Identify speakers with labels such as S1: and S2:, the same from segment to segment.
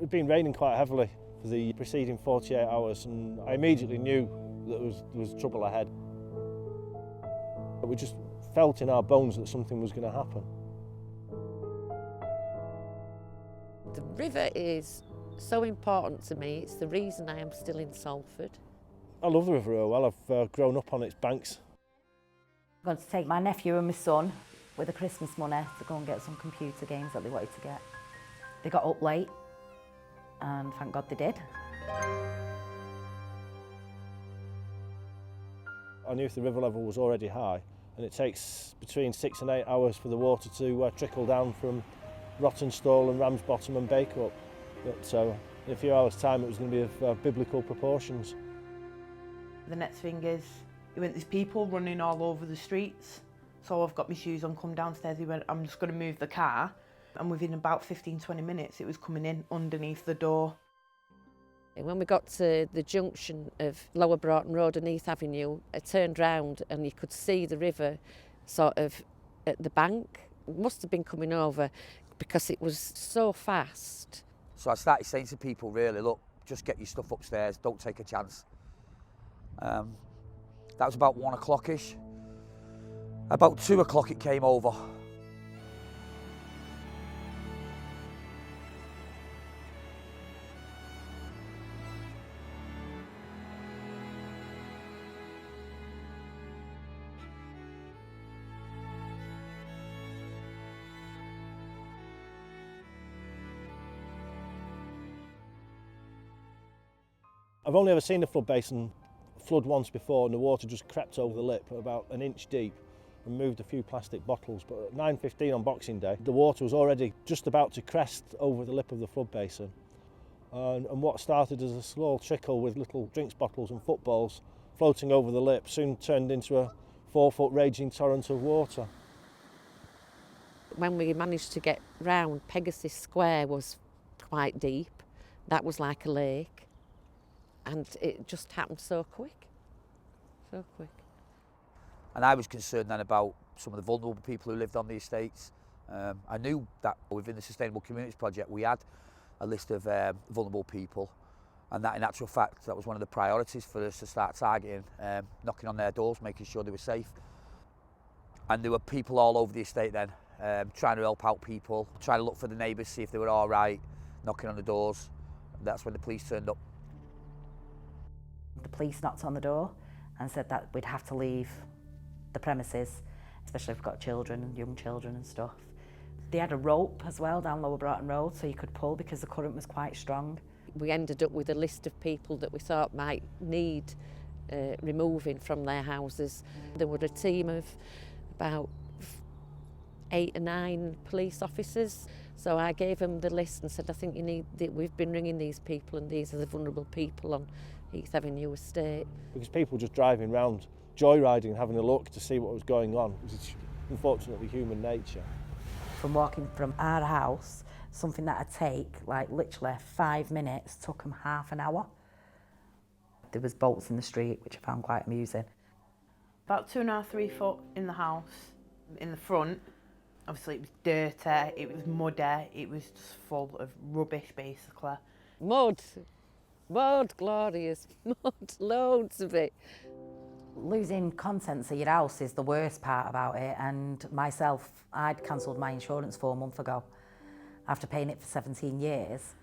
S1: It had been raining quite heavily for the preceding 48 hours, and I immediately knew that there was trouble ahead. But we just felt in our bones that something was going to happen.
S2: The river is so important to me. It's the reason I am still in Salford.
S1: I love the River Irwell. I've grown up on its banks.
S3: I'm going to take my nephew and my son with the Christmas money to go and get some computer games that they wanted to get. They got up late, and thank God they did.
S1: I knew if the river level was already high, and it takes between 6 and 8 hours for the water to trickle down from Rottenstall and Ramsbottom and Bacup. But in a few hours' time it was going to be of biblical proportions.
S4: The next thing is, there's people running all over the streets. So I've got my shoes on, come downstairs, he went, I'm just going to move the car. And within about 15-20 minutes it was coming in underneath the door.
S2: When we got to the junction of Lower Broughton Road and Heath Avenue, I turned round and you could see the river sort of at the bank. It must have been coming over because it was so fast.
S5: So I started saying to people, really, look, just get your stuff upstairs, don't take a chance. That was about 1 o'clock-ish. About 2 o'clock it came over.
S1: I've only ever seen the flood basin flood once before, and the water just crept over the lip about an inch deep and moved a few plastic bottles. But at 9:15 on Boxing Day, the water was already just about to crest over the lip of the flood basin. And what started as a slow trickle with little drinks bottles and footballs floating over the lip soon turned into a 4-foot raging torrent of water.
S2: When we managed to get round, Pegasus Square was quite deep. That was like a lake. And it just happened so quick.
S5: And I was concerned then about some of the vulnerable people who lived on the estates. I knew that within the Sustainable Communities Project we had a list of vulnerable people, and that in actual fact that was one of the priorities for us to start targeting, knocking on their doors, making sure they were safe. And there were people all over the estate then, trying to help out people, trying to look for the neighbours, see if they were all right, knocking on the doors. That's when the police turned up.
S3: The police knocked on the door and said that we'd have to leave the premises, especially if we've got children and young children and stuff. They had a rope as well down Lower Broughton Road so you could pull because the current was quite strong.
S2: We ended up with a list of people that we thought might need removing from their houses. There were a team of about 8 or 9 police officers. So I gave them the list and said, I think we've been ringing these people and these are the vulnerable people on Heath Avenue estate. Because
S1: people just driving around, joyriding and having a look to see what was going on. It's unfortunately human nature.
S3: From walking from our house, something that'd take like literally 5 minutes took them half an hour. There was boats in the street, which I found quite amusing.
S4: About 2.5–3 foot in the house, in the front. Obviously it was dirty, it was muddy, it was just full of rubbish basically.
S2: Mud, glorious mud, loads of it.
S3: Losing contents of your house is the worst part about it, and myself, I'd cancelled my insurance 4 months ago after paying it for 17 years.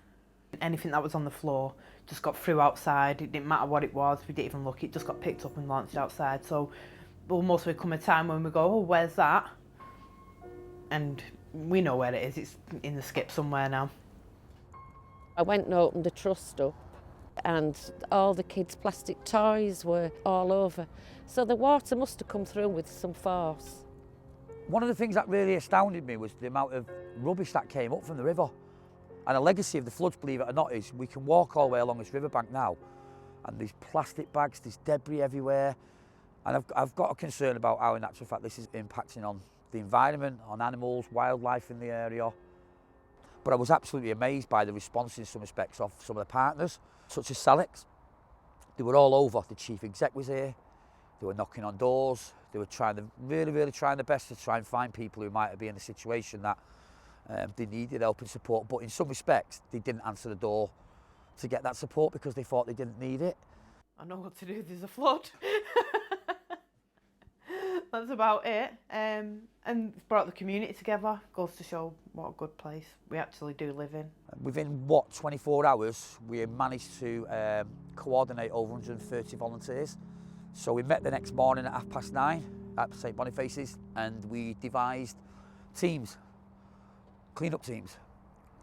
S4: Anything that was on the floor just got threw outside, it didn't matter what it was, we didn't even look, it just got picked up and launched outside. So almost would come a time when we go, oh, where's that? And we know where it is, it's in the skip somewhere now.
S2: I went and opened the trust up and all the kids' plastic toys were all over. So the water must have come through with some force.
S5: One of the things that really astounded me was the amount of rubbish that came up from the river. And a legacy of the floods, believe it or not, is we can walk all the way along this riverbank now and there's plastic bags, there's debris everywhere. And I've got a concern about how in actual fact this is impacting on the environment, on animals, wildlife in the area. But I was absolutely amazed by the response in some respects of some of the partners, such as Salex. They were all over. The chief exec was here. They were knocking on doors. They were really trying their best to try and find people who might be in a situation that They needed help and support, but in some respects, they didn't answer the door to get that support because they thought they didn't need it.
S4: I know what to do if there's a flood. That's about it. And it's brought the community together. Goes to show what a good place we actually do live in.
S5: Within, 24 hours, we managed to coordinate over 130 volunteers. So we met the next morning at 9:30 at St Boniface's, and we devised teams, clean-up teams.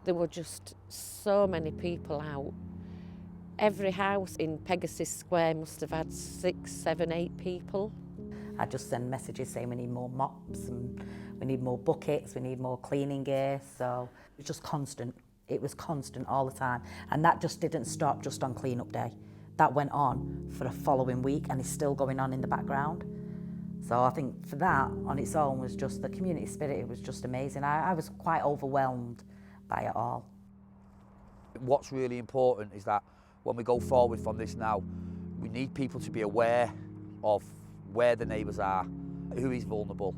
S2: There were just so many people out. Every house in Pegasus Square must have had 6, 7, 8 people.
S3: I just send messages saying we need more mops and we need more buckets, we need more cleaning gear. So it was just constant. It was constant all the time. And that just didn't stop just on clean-up day. That went on for the following week and is still going on in the background. So I think for that on its own was just the community spirit. It was just amazing. I was quite overwhelmed by it all.
S5: What's really important is that when we go forward from this now, we need people to be aware of where the neighbours are, who is vulnerable,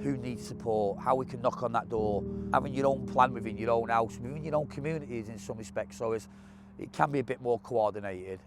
S5: who needs support, how we can knock on that door, having your own plan within your own house, within your own communities in some respects, so it can be a bit more coordinated.